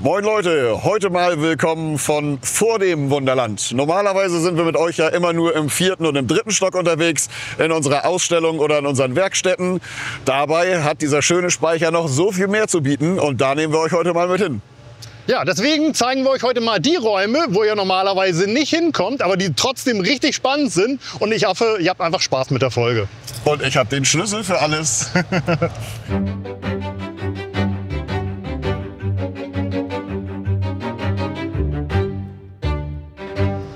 Moin Leute, heute mal willkommen von vor dem Wunderland. Normalerweise sind wir mit euch ja immer nur im 4. und im 3. Stock unterwegs, in unserer Ausstellung oder in unseren Werkstätten. Dabei hat dieser schöne Speicher noch so viel mehr zu bieten und da nehmen wir euch heute mal mit hin. Ja, deswegen zeigen wir euch heute mal die Räume, wo ihr normalerweise nicht hinkommt, aber die trotzdem richtig spannend sind. Und ich hoffe, ihr habt einfach Spaß mit der Folge. Und ich habe den Schlüssel für alles.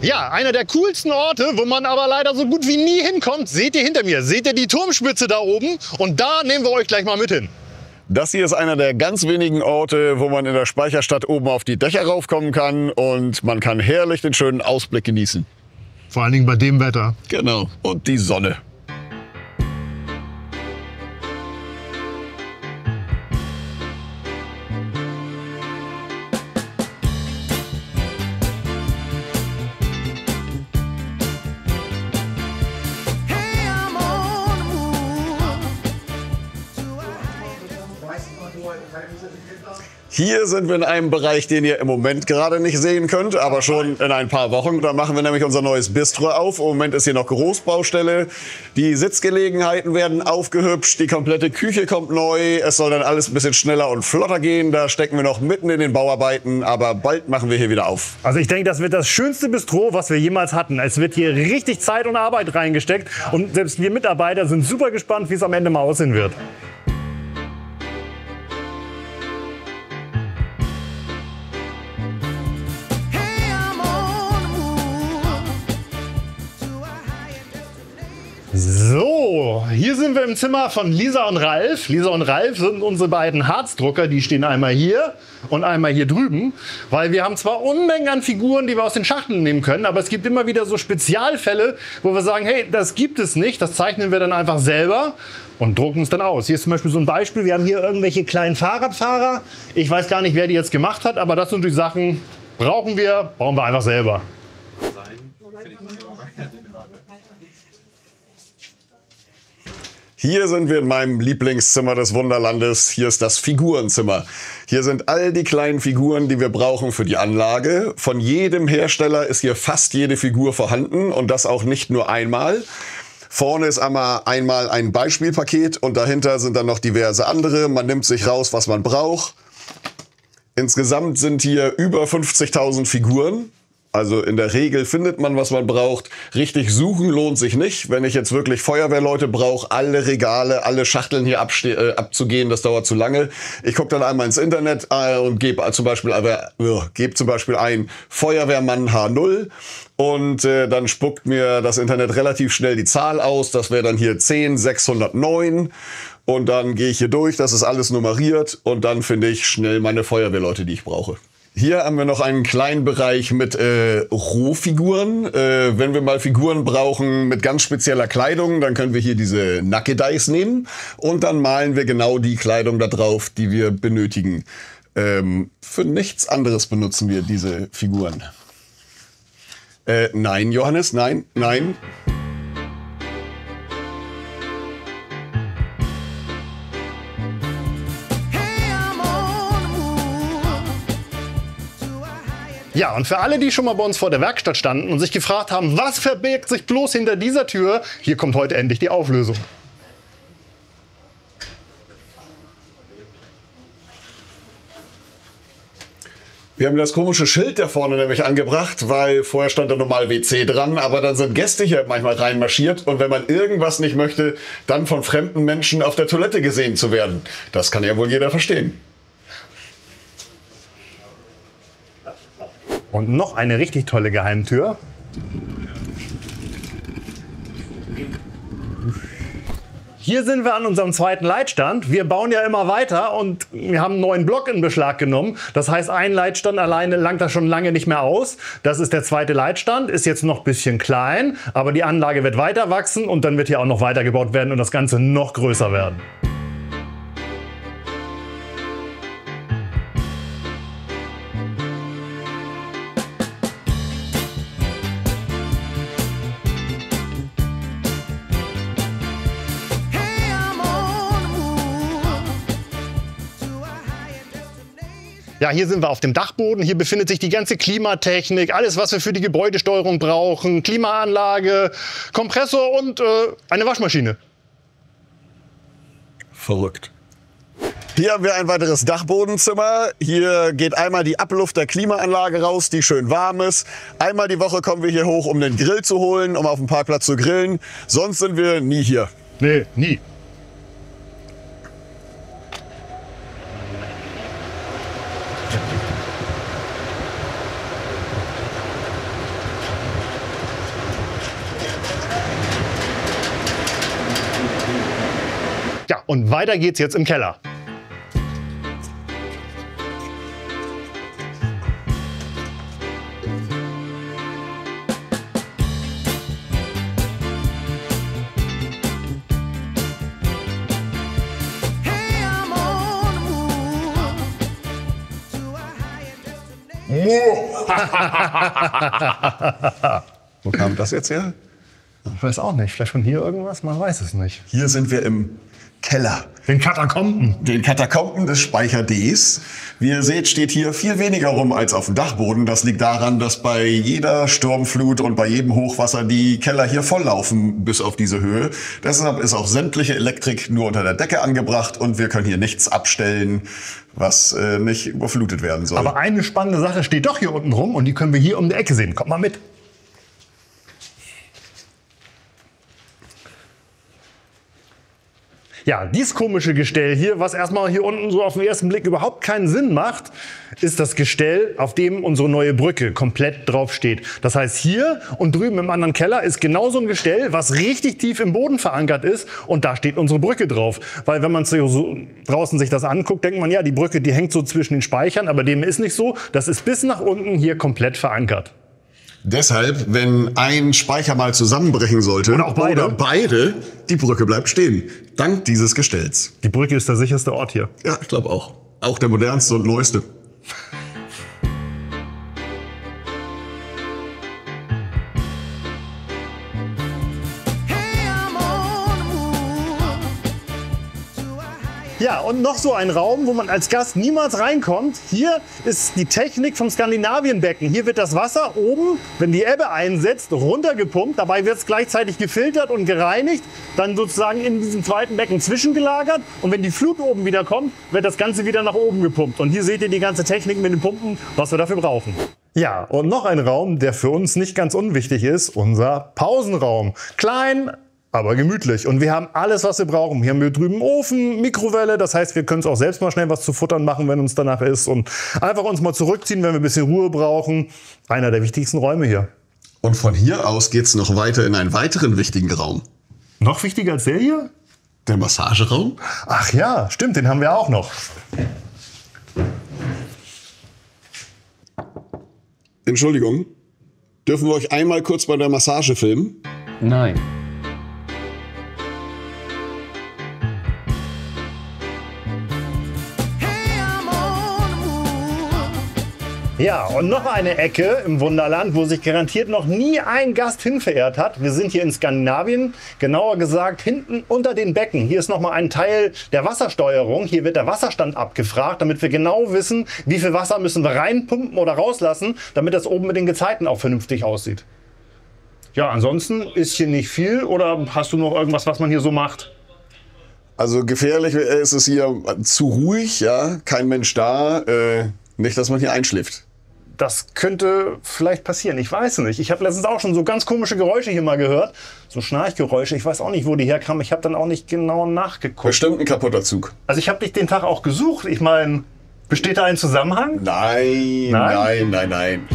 Ja, einer der coolsten Orte, wo man aber leider so gut wie nie hinkommt, seht ihr hinter mir. Seht ihr die Turmspitze da oben? Und da nehmen wir euch gleich mal mit hin. Das hier ist einer der ganz wenigen Orte, wo man in der Speicherstadt oben auf die Dächer raufkommen kann und man kann herrlich den schönen Ausblick genießen. Vor allen Dingen bei dem Wetter. Genau, und die Sonne. Hier sind wir in einem Bereich, den ihr im Moment gerade nicht sehen könnt, aber schon in ein paar Wochen. Da machen wir nämlich unser neues Bistro auf. Im Moment ist hier noch Großbaustelle. Die Sitzgelegenheiten werden aufgehübscht, die komplette Küche kommt neu. Es soll dann alles ein bisschen schneller und flotter gehen. Da stecken wir noch mitten in den Bauarbeiten, aber bald machen wir hier wieder auf. Also ich denke, das wird das schönste Bistro, was wir jemals hatten. Es wird hier richtig Zeit und Arbeit reingesteckt und selbst wir Mitarbeiter sind super gespannt, wie es am Ende mal aussehen wird. So, hier sind wir im Zimmer von Lisa und Ralf. Lisa und Ralf sind unsere beiden Harzdrucker. Die stehen einmal hier und einmal hier drüben. Weil wir haben zwar Unmengen an Figuren, die wir aus den Schachteln nehmen können, aber es gibt immer wieder so Spezialfälle, wo wir sagen, hey, das gibt es nicht. Das zeichnen wir dann einfach selber und drucken es dann aus. Hier ist zum Beispiel so ein Beispiel. Wir haben hier irgendwelche kleinen Fahrradfahrer. Ich weiß gar nicht, wer die jetzt gemacht hat, aber das sind die Sachen, bauen wir einfach selber. Hier sind wir in meinem Lieblingszimmer des Wunderlandes. Hier ist das Figurenzimmer. Hier sind all die kleinen Figuren, die wir brauchen für die Anlage. Von jedem Hersteller ist hier fast jede Figur vorhanden und das auch nicht nur einmal. Vorne ist einmal ein Beispielpaket und dahinter sind dann noch diverse andere. Man nimmt sich raus, was man braucht. Insgesamt sind hier über 50.000 Figuren. Also in der Regel findet man, was man braucht. Richtig suchen lohnt sich nicht. Wenn ich jetzt wirklich Feuerwehrleute brauche, alle Regale, alle Schachteln hier abzugehen, das dauert zu lange. Ich gucke dann einmal ins Internet und gebe zum Beispiel ein Feuerwehrmann H0 und dann spuckt mir das Internet relativ schnell die Zahl aus. Das wäre dann hier 10609 und dann gehe ich hier durch, das ist alles nummeriert und dann finde ich schnell meine Feuerwehrleute, die ich brauche. Hier haben wir noch einen kleinen Bereich mit Rohfiguren. Wenn wir mal Figuren brauchen mit ganz spezieller Kleidung, dann können wir hier diese Nackedeis nehmen und dann malen wir genau die Kleidung da drauf, die wir benötigen. Für nichts anderes benutzen wir diese Figuren. Nein, Johannes, nein, nein. Ja, und für alle, die schon mal bei uns vor der Werkstatt standen und sich gefragt haben, was verbirgt sich bloß hinter dieser Tür, hier kommt heute endlich die Auflösung. Wir haben das komische Schild da vorne nämlich angebracht, weil vorher stand da normal WC dran, aber dann sind Gäste hier manchmal reinmarschiert und wenn man irgendwas nicht möchte, dann von fremden Menschen auf der Toilette gesehen zu werden. Das kann ja wohl jeder verstehen. Und noch eine richtig tolle Geheimtür. Hier sind wir an unserem zweiten Leitstand. Wir bauen ja immer weiter und wir haben einen neuen Block in Beschlag genommen. Das heißt, ein Leitstand alleine langt das schon lange nicht mehr aus. Das ist der zweite Leitstand, ist jetzt noch ein bisschen klein, aber die Anlage wird weiter wachsen und dann wird hier auch noch weitergebaut werden und das Ganze noch größer werden. Ja, Ja, hier sind wir auf dem Dachboden. Hier befindet sich die ganze Klimatechnik, alles, was wir für die Gebäudesteuerung brauchen. Klimaanlage, Kompressor und eine Waschmaschine. Verrückt. Hier haben wir ein weiteres Dachbodenzimmer. Hier geht einmal die Abluft der Klimaanlage raus, die schön warm ist. Einmal die Woche kommen wir hier hoch, um den Grill zu holen, um auf dem Parkplatz zu grillen. Sonst sind wir nie hier. Nee, nie. Ja, und weiter geht's jetzt im Keller. Wo kam das jetzt her? Ich weiß auch nicht. Vielleicht von hier irgendwas? Man weiß es nicht. Hier sind wir im Keller. Den Katakomben. Den Katakomben des Speicher Ds. Wie ihr seht, steht hier viel weniger rum als auf dem Dachboden. Das liegt daran, dass bei jeder Sturmflut und bei jedem Hochwasser die Keller hier volllaufen bis auf diese Höhe. Deshalb ist auch sämtliche Elektrik nur unter der Decke angebracht und wir können hier nichts abstellen, was nicht überflutet werden soll. Aber eine spannende Sache steht doch hier unten rum und die können wir hier um die Ecke sehen. Kommt mal mit. Ja, dieses komische Gestell hier, was erstmal hier unten so auf den ersten Blick überhaupt keinen Sinn macht, ist das Gestell, auf dem unsere neue Brücke komplett drauf steht. Das heißt, hier und drüben im anderen Keller ist genau so ein Gestell, was richtig tief im Boden verankert ist und da steht unsere Brücke drauf. Weil wenn man so draußen sich das anguckt, denkt man, ja, die Brücke, die hängt so zwischen den Speichern, aber dem ist nicht so. Das ist bis nach unten hier komplett verankert. Deshalb, wenn ein Speicher mal zusammenbrechen sollte oder beide, die Brücke bleibt stehen. Dank dieses Gestells. Die Brücke ist der sicherste Ort hier. Ja, ich glaube auch. Auch der modernste und neueste. Ja, und noch so ein Raum, wo man als Gast niemals reinkommt. Hier ist die Technik vom Skandinavienbecken. Hier wird das Wasser oben, wenn die Ebbe einsetzt, runtergepumpt. Dabei wird es gleichzeitig gefiltert und gereinigt. Dann sozusagen in diesem zweiten Becken zwischengelagert. Und wenn die Flut oben wieder kommt, wird das Ganze wieder nach oben gepumpt. Und hier seht ihr die ganze Technik mit den Pumpen, was wir dafür brauchen. Ja, und noch ein Raum, der für uns nicht ganz unwichtig ist, unser Pausenraum. Klein, aber gemütlich. Und wir haben alles, was wir brauchen. Hier haben wir drüben Ofen, Mikrowelle. Das heißt, wir können es auch selbst mal schnell was zu futtern machen, wenn uns danach ist. Und einfach uns mal zurückziehen, wenn wir ein bisschen Ruhe brauchen. Einer der wichtigsten Räume hier. Und von hier aus geht's noch weiter in einen weiteren wichtigen Raum. Noch wichtiger als der hier? Der Massageraum? Ach ja, stimmt, den haben wir auch noch. Entschuldigung, dürfen wir euch einmal kurz bei der Massage filmen? Nein. Ja, und noch eine Ecke im Wunderland, wo sich garantiert noch nie ein Gast hinverirrt hat. Wir sind hier in Skandinavien, genauer gesagt hinten unter den Becken. Hier ist noch mal ein Teil der Wassersteuerung. Hier wird der Wasserstand abgefragt, damit wir genau wissen, wie viel Wasser müssen wir reinpumpen oder rauslassen, damit das oben mit den Gezeiten auch vernünftig aussieht. Ja, ansonsten ist hier nicht viel. Oder hast du noch irgendwas, was man hier so macht? Also gefährlich ist es hier zu ruhig, ja, kein Mensch da, nicht, dass man hier einschläft. Das könnte vielleicht passieren, ich weiß nicht. Ich habe letztens auch schon so ganz komische Geräusche hier mal gehört. So Schnarchgeräusche, ich weiß auch nicht, wo die herkamen. Ich habe dann auch nicht genau nachgeguckt. Bestimmt ein kaputter Zug. Also ich habe dich den Tag auch gesucht. Ich meine, besteht da ein Zusammenhang? Nein, nein, nein, nein.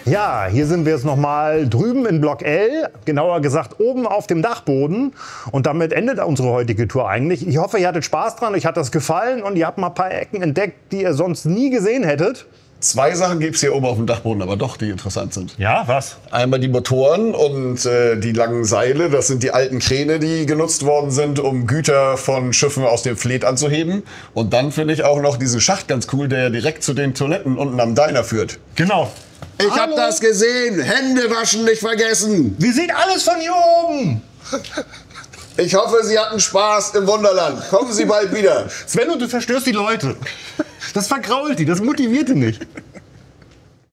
Ja, hier sind wir jetzt noch mal drüben in Block L, genauer gesagt oben auf dem Dachboden. Und damit endet unsere heutige Tour eigentlich. Ich hoffe, ihr hattet Spaß dran, euch hat das gefallen und ihr habt mal ein paar Ecken entdeckt, die ihr sonst nie gesehen hättet. Zwei Sachen gibt es hier oben auf dem Dachboden, aber doch, die interessant sind. Ja, was? Einmal die Motoren und die langen Seile. Das sind die alten Kräne, die genutzt worden sind, um Güter von Schiffen aus dem Fleet anzuheben. Und dann finde ich auch noch diesen Schacht ganz cool, der direkt zu den Toiletten unten am Diner führt. Genau. Ich habe das gesehen. Hände waschen nicht vergessen. Wir sehen alles von hier oben. Ich hoffe, Sie hatten Spaß im Wunderland. Kommen Sie bald wieder. Sven, und du verstörst die Leute. Das vergrault die, das motiviert die nicht.